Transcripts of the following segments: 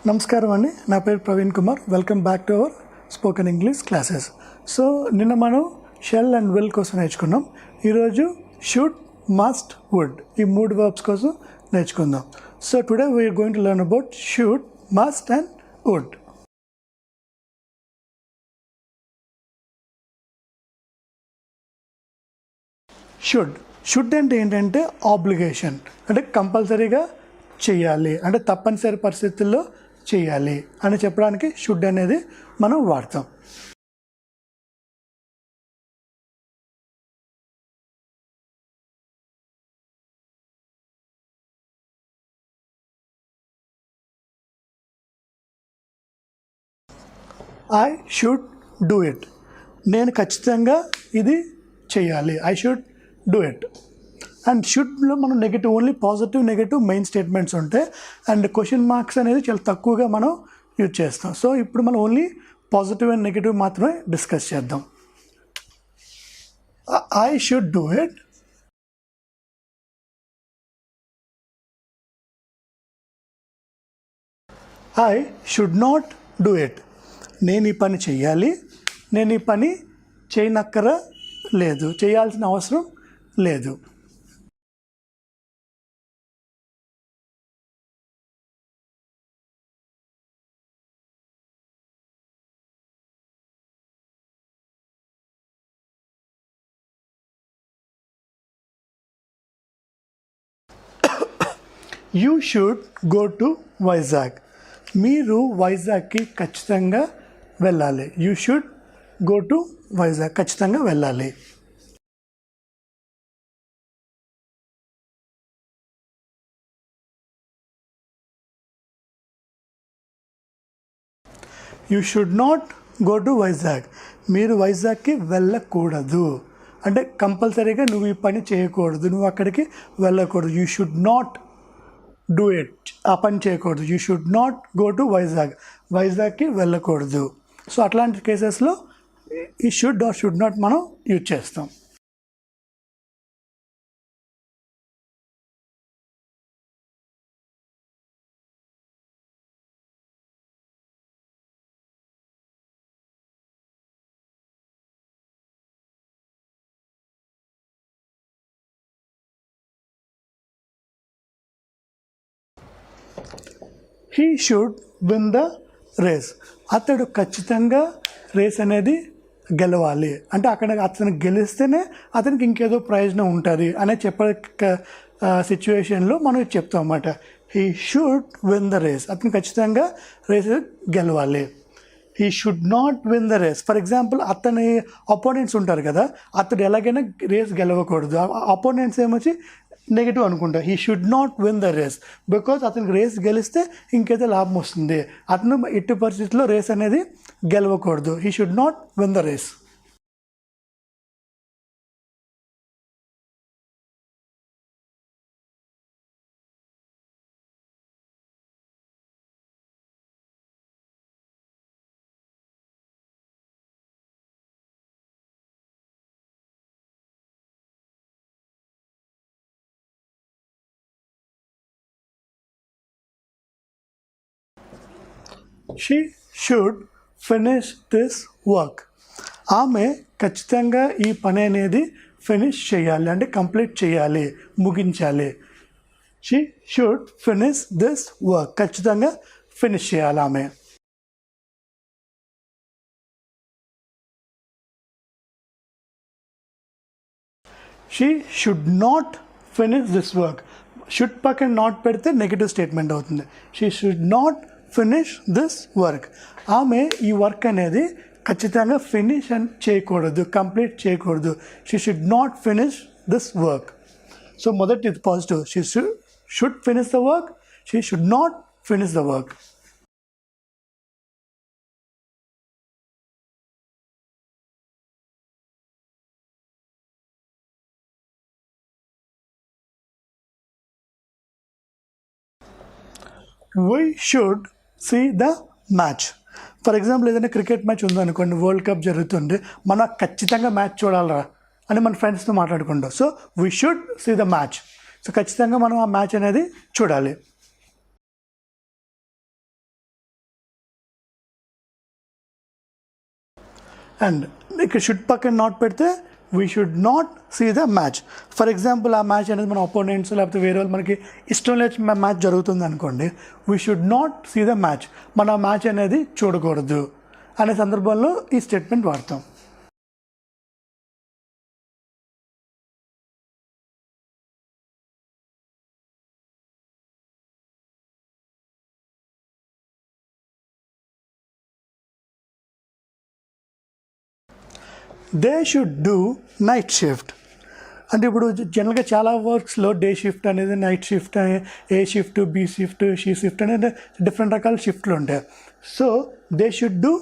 నమస్కారం అండి. నా పేరు Praveen Kumar. Welcome back to our spoken English classes. So నిన్న మనం షెల్ అండ్ విల్ కోసం నేర్చుకున్నాం. ఈరోజు షుడ్, మస్ట్, వుడ్ ఈ 3 వర్బ్స్ కోసం నేర్చుకుందాం. So today we're going to learn about should, must and would. Should అంటే ఏంటంటే ఆబ్లిగేషన్, అంటే కంపల్సరీగా చేయాలి, అంటే తప్పనిసరి పరిస్థితుల్లో చేయాలి అని చెప్పడానికి షుడ్ అనేది మనం వాడతాం. ఐ షుడ్ డూ ఇట్, నేను ఖచ్చితంగా ఇది చేయాలి. I should do it. And షుడ్లో మనం negative, only positive negative main statements ఉంటాయి. అండ్ క్వశ్చన్ మార్క్స్ అనేది చాలా తక్కువగా మనం యూజ్ చేస్తాం. సో ఇప్పుడు మనం ఓన్లీ పాజిటివ్ అండ్ నెగిటివ్ మాత్రమే డిస్కస్ చేద్దాం. I should do it. I should not do it, నేను ఈ పని చెయ్యాలి, నేను ఈ పని చేయనక్కర లేదు, చేయాల్సిన అవసరం లేదు. You should go to Vizag, మీరు వైజాగ్కి ఖచ్చితంగా వెళ్ళాలి. You should go to Vizag, ఖచ్చితంగా వెళ్ళాలి. You should not go to Vizag, మీరు వైజాగ్కి వెళ్ళకూడదు, అంటే కంపల్సరీగా నువ్వు ఈ పని చేయకూడదు, నువ్వు అక్కడికి వెళ్ళకూడదు. You should not do it, ఆ పని చేయకూడదు. You should not go to Vizag, వైజాగ్కి వెళ్ళకూడదు. సో అట్లాంటి కేసెస్లో ఈ షుడ్ ఆర్ షుడ్ నాట్ మనం యూజ్ చేస్తాం. He should win the race, అతడు ఖచ్చితంగా రేస్ అనేది గెలవాలి, అంటే అక్కడ అతను గెలిస్తేనే అతనికి ఇంకేదో ప్రయోజనం ఉంటుంది అనే చెప్పే సిచ్యువేషన్లో మనం చెప్తాం అన్నమాట. He should win the race, అతను ఖచ్చితంగా రేస్ గెలవాలి. He should not win the race. For example అతని అపోనెంట్స్ ఉంటారు కదా, అతడు ఎలాగైనా రేస్ గెలవకూడదు. అపోనెంట్స్ ఏమొచ్చి నెగిటివ్ అనుకుంటా. He should not win the race, because అతనికి రేస్ గెలిస్తే ఇంకైతే లాభం వస్తుంది, అతను ఎట్టి పరిస్థితుల్లో రేస్ అనేది గెలవకూడదు. He should not win the race. She should finish this work, ఆమె ఖచ్చితంగా ఈ పని అనేది ఫినిష్ చేయాలి, అంటే కంప్లీట్ చేయాలి, ముగించాలి. She should finish this work, ఖచ్చితంగా ఫినిష్ చేయాలి ఆమె. She should not finish this work, should పక్కన నాట్ పెడితే నెగిటివ్ స్టేట్మెంట్ అవుతుంది. She should not finish this work, ఆమె ఈ వర్క్ అనేది ఖచ్చితంగా ఫినిష్ అని చేయకూడదు, కంప్లీట్ చేయకూడదు. She should not finish this work. So మొదటి ఇది positive, she should finish the work, she should not finish the work. We should see the match. For example ఏదైనా క్రికెట్ మ్యాచ్ ఉందనుకోండి, world cup జరుగుతుంది, మనం ఖచ్చితంగా match చూడాలరా అని మన ఫ్రెండ్స్తో మాట్లాడుకుంటాం. So we should see the match, so ఖచ్చితంగా మనం ఆ మ్యాచ్ అనేది చూడాలి. అండ్ ఇక్కడ షుడ్ పక్కన నాట్ పెడితే we should not see the match. For example ఆ మ్యాచ్ అనేది మన అపోనెంట్స్ లేకపోతే వేరే వాళ్ళు మనకి ఇష్టం లేని మ్యాచ్ జరుగుతుంది అనుకోండి, we should not see the match, మన మ్యాచ్ అనేది చూడకూడదు అనే సందర్భంలో ఈ స్టేట్మెంట్ వాడతాం. They should do night shift. అంటే ఇప్పుడు జనరల్గా చాలా వర్క్స్లో డే షిఫ్ట్ అనేది, night shift, A shift, B shift, C shift అనేది డిఫరెంట్ రకాల షిఫ్ట్లు ఉంటాయి. So they should do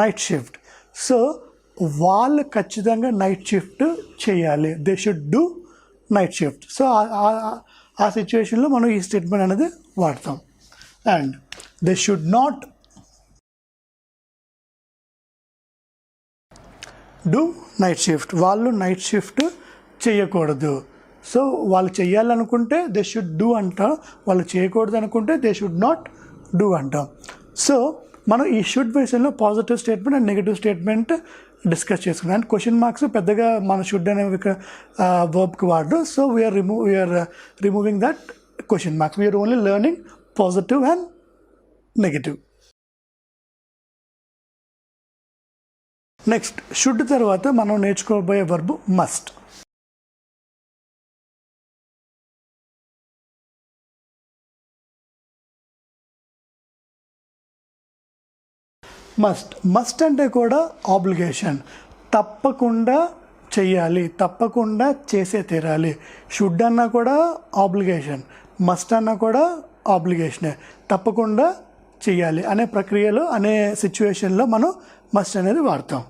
night shift. So వాళ్ళు ఖచ్చితంగా నైట్ షిఫ్ట్ చేయాలి. They should do night shift. So ఆ సిచ్యువేషన్లో మనం ఈ స్టేట్మెంట్ అనేది వాడతాం. And they should not do night shift. వాళ్ళు నైట్ షిఫ్ట్ చేయకూడదు. సో వాళ్ళు చేయాలనుకుంటే దే షుడ్ డూ అంటాం, వాళ్ళు చేయకూడదు అనుకుంటే దే షుడ్ నాట్ డూ అంటాం. సో మనం ఈ షుడ్ విషయంలో positive statement and negative statement discuss చేసుకున్నాం. అండ్ క్వశ్చన్ మార్క్స్ పెద్దగా మన షుడ్ అనే వర్బ్కి వాడరు. So we're removing that question marks. We're only learning positive and negative. Next should తర్వాత మనం నేర్చుకోబోయే వర్బ్ మస్ట్. మస్ట్ అంటే కూడా ఆబ్లిగేషన్, తప్పకుండా చెయ్యాలి, తప్పకుండా చేసే తీరాలి. షుడ్ అన్నా కూడా ఆబ్లిగేషన్, మస్ట్ అన్నా కూడా ఆబ్లిగేషనే, తప్పకుండా చెయ్యాలి అనే ప్రక్రియలో, అనే సిచ్యువేషన్లో మనం మస్ట్ అనేది వాడతాం.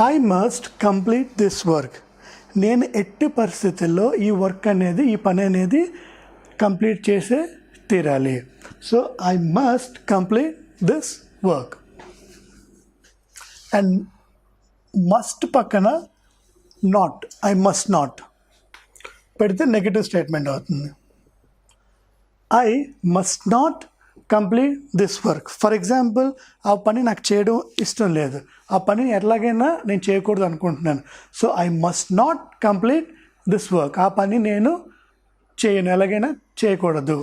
I must complete this work. నేను ఎట్టి పరిస్థితుల్లో ఈ వర్క్ అనేది, ఈ పని అనేది కంప్లీట్ చేసే తీరాలి. So I must complete this work. And must పక్కన నాట్, ఐ మస్ట్ నాట్ పెడితే నెగిటివ్ స్టేట్మెంట్ అవుతుంది. I must not complete this work. For example, ఆ పని నాకు చేయడం ఇష్టం లేదు, ఆ పని ఎట్లాగైనా నేను చేయకూడదు అనుకుంటున్నాను. So I must not complete this work. ఆ పని నేను చేయను, ఎలాగైనా చేయకూడదు.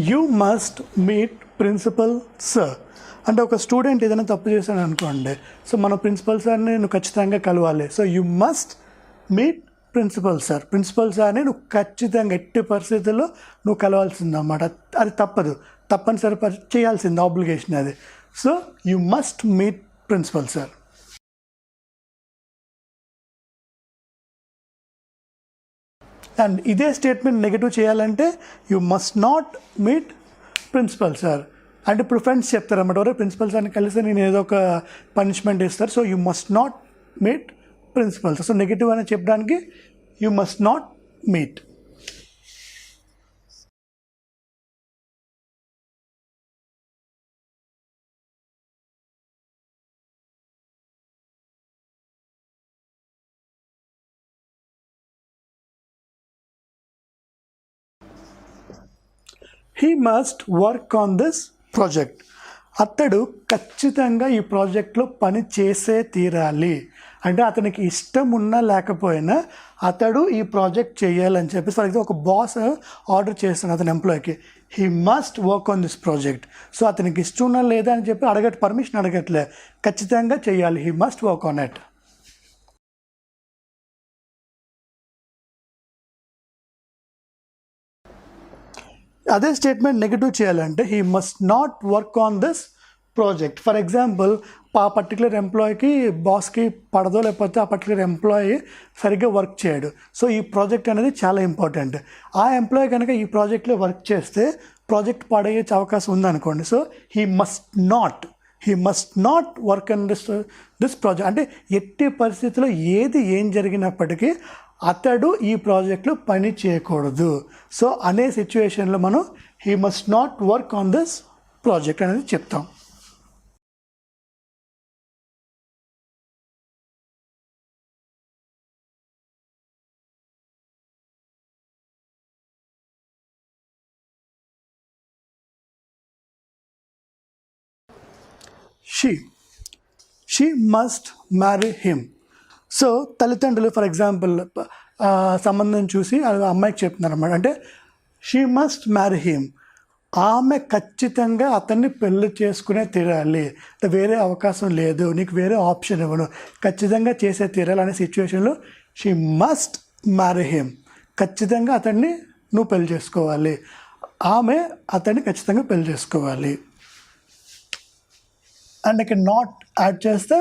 You must meet principal sir. అంటే ఒక స్టూడెంట్ ఏదైనా తప్పు చేశాను అనుకోండి, సో మన ప్రిన్సిపల్ సార్ని నువ్వు ఖచ్చితంగా కలవాలి. So you must meet principal sir. Principal సార్ని నువ్వు ఖచ్చితంగా ఎట్టి పరిస్థితుల్లో నువ్వు కలవాల్సింది అన్నమాట. అది తప్పదు, తప్పనిసరి చేయాల్సింది, ఆబ్లిగేషన్ అది. So you must meet principal sir. And ఇదే స్టేట్మెంట్ నెగిటివ్ చేయాలంటే you must not meet principal sir. అంటే ఇప్పుడు ఫ్రెండ్స్ చెప్తారన్నమాట, ఎవరో ప్రిన్సిపల్ సార్ని కలిస్తే నేను ఏదో ఒక పనిష్మెంట్ ఇస్తారు. So you must not meet principal sir. So negative అని చెప్పడానికి you must not meet. He must work on this project. అతడు ఖచ్చితంగా ఈ ప్రాజెక్ట్లో పని చేసే తీరాలి. అంటే అతనికి ఇష్టం ఉన్నా లేకపోయినా అతడు ఈ ప్రాజెక్ట్ చేయాలని చెప్పి, ఫర్ ఎగ్జాంపుల్ ఒక బాస్ ఆర్డర్ చేస్తాను అతని ఎంప్లాయీకి, he must work on this project. So అతనికి ఇష్టం ఉన్నా లేదా అని చెప్పి పర్మిషన్ అడగట్లే, ఖచ్చితంగా చేయాలి, he must work on it. అదే స్టేట్మెంట్ నెగిటివ్ చేయాలంటే he must not work on this project. For example, ఆ పర్టికులర్ ఎంప్లాయీకి బాస్కి పడదో, లేకపోతే ఆ పర్టికులర్ ఎంప్లాయీ సరిగ్గా వర్క్ చేయడు. సో ఈ ప్రాజెక్ట్ అనేది చాలా ఇంపార్టెంట్. ఆ ఎంప్లాయీ కనుక ఈ ప్రాజెక్ట్లో వర్క్ చేస్తే ప్రాజెక్ట్ పాడయ్యే అవకాశం ఉందనుకోండి. So he must not he must not work on this project. అంటే ఎట్టి పరిస్థితుల్లో ఏం జరిగినప్పటికీ అతడు ఈ ప్రాజెక్ట్లో పని చేయకూడదు. సో అనే సిచ్యువేషన్లో మనం he must not work on this project అనేది చెప్తాం. She must marry him. So తల్లిదండ్రులు ఫర్ ఎగ్జాంపుల్ సంబంధం చూసి అమ్మాయికి చెప్తున్నారు అన్నమాట. అంటే షీ మస్ట్ మ్యారీ హిమ్, ఆమె ఖచ్చితంగా అతన్ని పెళ్లి చేసుకునే తీరాలి, వేరే అవకాశం లేదు, నీకు వేరే ఆప్షన్ ఇవ్వను, ఖచ్చితంగా చేసే తీరాలి అనే సిచ్యువేషన్లో షీ మస్ట్ మ్యారీ హిమ్, ఖచ్చితంగా అతన్ని నువ్వు పెళ్లి చేసుకోవాలి, ఆమె అతన్ని ఖచ్చితంగా పెళ్లి చేసుకోవాలి. అండ్ ఇక్కడ నాట్ యాడ్ చేస్తే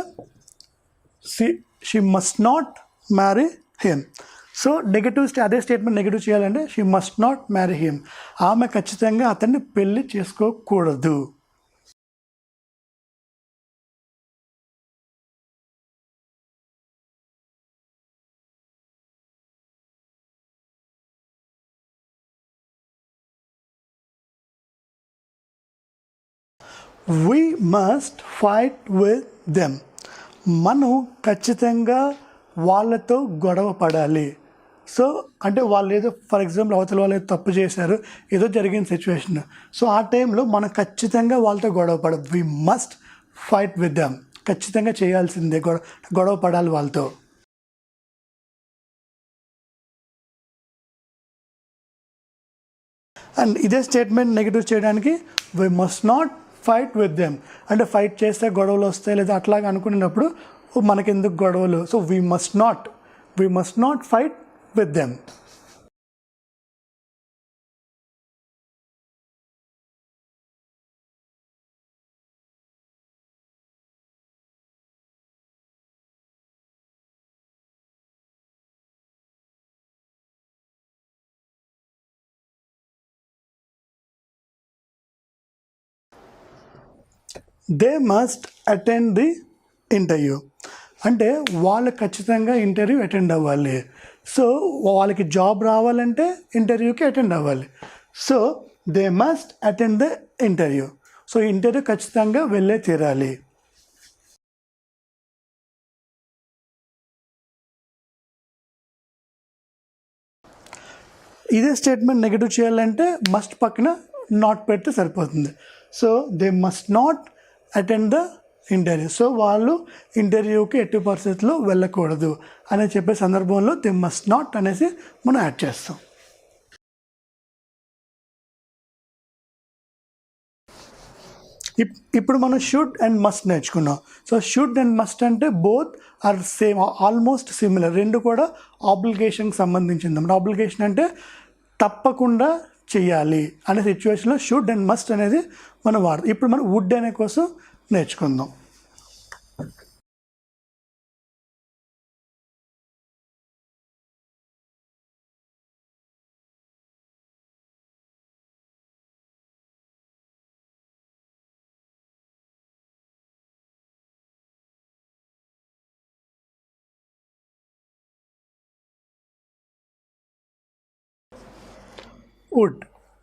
she must not marry him. So అదే స్టేట్మెంట్ నెగిటివ్ చేయాలంటే she must not marry him, ఆమె ఖచ్చితంగా అతన్ని పెళ్లి చేసుకోకూడదు. We must fight with them. మనం ఖచ్చితంగా వాళ్ళతో గొడవ పడాలి. సో అంటే వాళ్ళు ఏదో ఫర్ ఎగ్జాంపుల్ అవతల వాళ్ళు ఏదో తప్పు చేశారు, ఏదో జరిగిన సిచ్యువేషన్, సో ఆ టైంలో మనం ఖచ్చితంగా వాళ్ళతో గొడవ పడాలి. We must fight with them, ఖచ్చితంగా చేయాల్సిందే, గొడవ పడాలి వాళ్ళతో. అండ్ ఇదే స్టేట్మెంట్ నెగిటివ్ చేయడానికి we must not fight with them, అంటే ఫైట్ చేస్తే గొడవలు వస్తాయి లేదా అట్లాగా అనుకున్నప్పుడు మనకెందుకు గొడవలు, so we must not fight with them. They must attend the interview, అంటే వాళ్ళు ఖచ్చితంగా ఇంటర్వ్యూ అటెండ్ అవ్వాలి. సో వాళ్ళకి జాబ్ రావాలంటే ఇంటర్వ్యూకి అటెండ్ అవ్వాలి. So they must attend the interview, so interview ఖచ్చితంగా వెళ్ళే తీరాలి. ఇదే స్టేట్మెంట్ నెగిటివ్ చేయాలంటే మస్ట్ పక్కన నాట్ పెడితే సరిపోతుంది. So they must not attend the interview, so వాళ్ళు ఇంటర్వ్యూకి ఎట్టి పరిస్థితుల్లో వెళ్ళకూడదు అని చెప్పే సందర్భంలో దే మస్ట్ నాట్ అనేసి మనం యాడ్ చేస్తాం. ఇప్పుడు మనం షుడ్ అండ్ మస్ట్ నేర్చుకున్నాం. సో షుడ్ అండ్ మస్ట్ అంటే both are same, almost similar, రెండు కూడా ఆబ్లిగేషన్కి సంబంధించింది. మన ఆబ్లిగేషన్ అంటే తప్పకుండా చెయ్యాలి అనే సిచ్యువేషన్లో షుడ్ అండ్ మస్ట్ అనేది మనం వాడతాం. ఇప్పుడు మనం వుడ్ అనే కోసం నేర్చుకుందాం.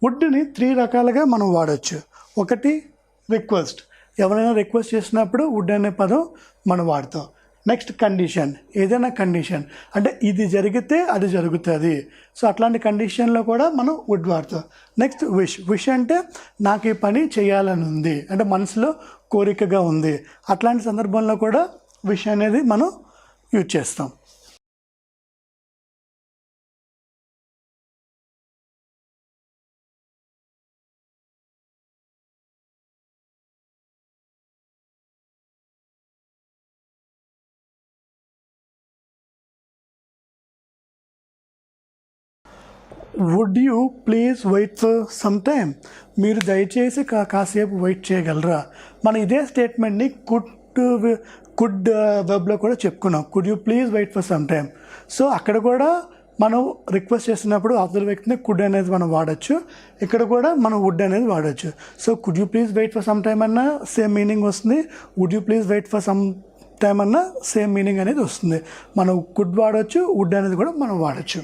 వుడ్ని 3 రకాలుగా మనం వాడచ్చు. ఒకటి రిక్వెస్ట్, ఎవరైనా రిక్వెస్ట్ చేసినప్పుడు వుడ్ అనే పదం మనం వాడతాం. నెక్స్ట్ కండిషన్, ఏదైనా కండిషన్ అంటే ఇది జరిగితే అది జరుగుతుంది, సో అట్లాంటి కండిషన్లో కూడా మనం వుడ్ వాడతాం. నెక్స్ట్ విష్ అంటే నాకు ఈ పని చేయాలని ఉంది, అంటే మనసులో కోరికగా ఉంది, అట్లాంటి సందర్భంలో కూడా విష్ అనేది మనం యూజ్ చేస్తాం. Would you please wait for some time, మీరు దయచేసి కాసేపు వెయిట్ చేయగలరా. మనం ఇదే స్టేట్మెంట్ని కుడ్ వెబ్లో కూడా చెప్పుకున్నాం, could you please wait for some time. So అక్కడ కూడా మనం రిక్వెస్ట్ చేసినప్పుడు అవతల వ్యక్తిని కుడ్ అనేది మనం వాడచ్చు, ఇక్కడ కూడా మనం వుడ్ అనేది వాడచ్చు. So could you please wait for some time అన్నా సేమ్ మీనింగ్ వస్తుంది, would you please wait for some time అన్నా సేమ్ మీనింగ్ అనేది వస్తుంది. మనం కుడ్ వాడచ్చు, వుడ్ అనేది కూడా మనం వాడచ్చు.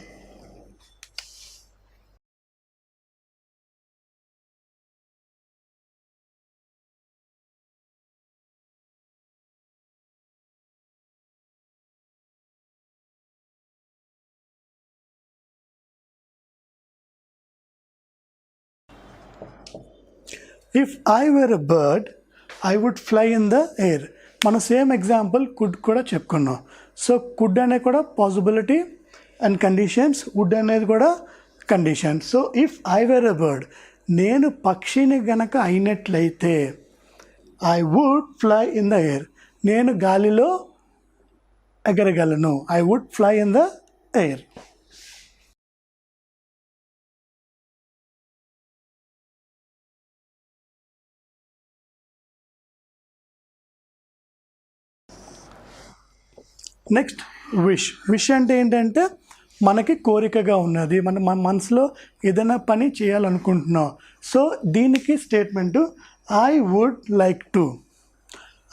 If I were a bird I would fly in the air. మనం సేమ్ ఎగ్జాంపుల్ కుడ్ కూడా చెప్పుకున్నాం. సో కుడ్ అనేది కూడా పాసిబిలిటీ అండ్ కండిషన్స్, వుడ్ అనేది కూడా condition. So if I were a bird, నేను పక్షిని గనక అయినట్లయితే I would fly in the air, నేను గాలిలో ఎగరగలను. I would fly in the air. Next wish అంటే ఏంటంటే మనకి కోరికగా ఉన్నది, మన మనసులో ఏదైనా పని చేయాలనుకుంటున్నాం. సో దీనికి statement I would like to.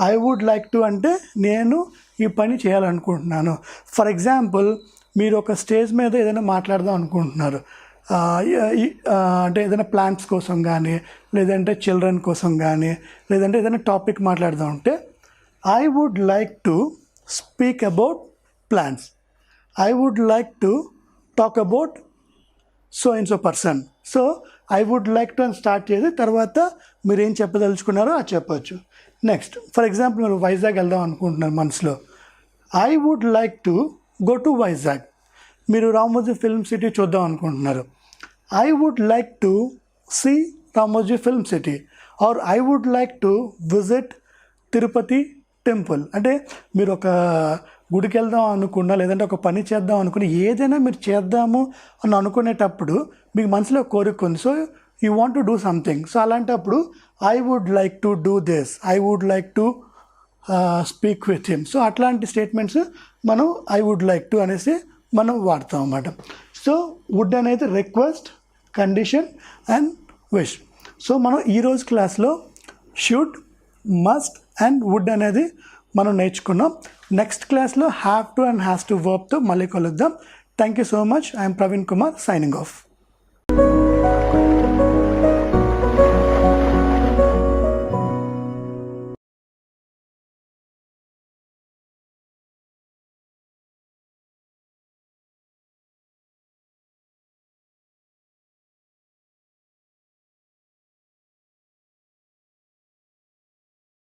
I would like to అంటే నేను ఈ పని చేయాలనుకుంటున్నాను. ఫర్ ఎగ్జాంపుల్ మీరు ఒక స్టేజ్ మీద ఏదైనా మాట్లాడదాం అనుకుంటున్నారు, అంటే ఏదైనా ప్లాన్స్ కోసం కానీ, లేదంటే చిల్డ్రన్ కోసం కానీ, లేదంటే ఏదైనా టాపిక్ మాట్లాడదాం అంటే I would like to speak about plans. I would like to talk about so and so person. So I would like to అని స్టార్ట్ చేసి తర్వాత మీరు ఏం చెప్పదలుచుకున్నారో అది చెప్పచ్చు. నెక్స్ట్ ఫర్ ఎగ్జాంపుల్ మీరు వైజాగ్ వెళ్దాం అనుకుంటున్నారు మనసులో, I would like to go to Vizag. మీరు రామోజీ ఫిల్మ్ సిటీ చూద్దాం అనుకుంటున్నారు, I would like to see Ramoji Film City. Or I would like to visit Tirupati temple. అంటే మీరు ఒక గుడికి వెళ్దాం అనుకున్నా, లేదంటే ఒక పని చేద్దాం అనుకుని, ఏదైనా మీరు చేద్దాము అని అనుకునేటప్పుడు మీకు మనసులో కోరిక ఉంది. So you want to do something. So అలాంటప్పుడు I would like to do this, I would like to speak with him. So అట్లాంటి స్టేట్మెంట్స్ మనం ఐ వుడ్ లైక్ టు అనేసి మనం వాడతాం అన్నమాట. సో వుడ్ అనేది request, condition and wish. So మనం ఈరోజు క్లాస్లో షుడ్, మస్ట్ అండ్ వుడ్ అనేది మనం నేర్చుకున్నాం. నెక్స్ట్ క్లాస్లో have to and has to వర్బ్తో మళ్ళీ కలుద్దాం. Thank you so much. I'm Praveen Kumar signing of.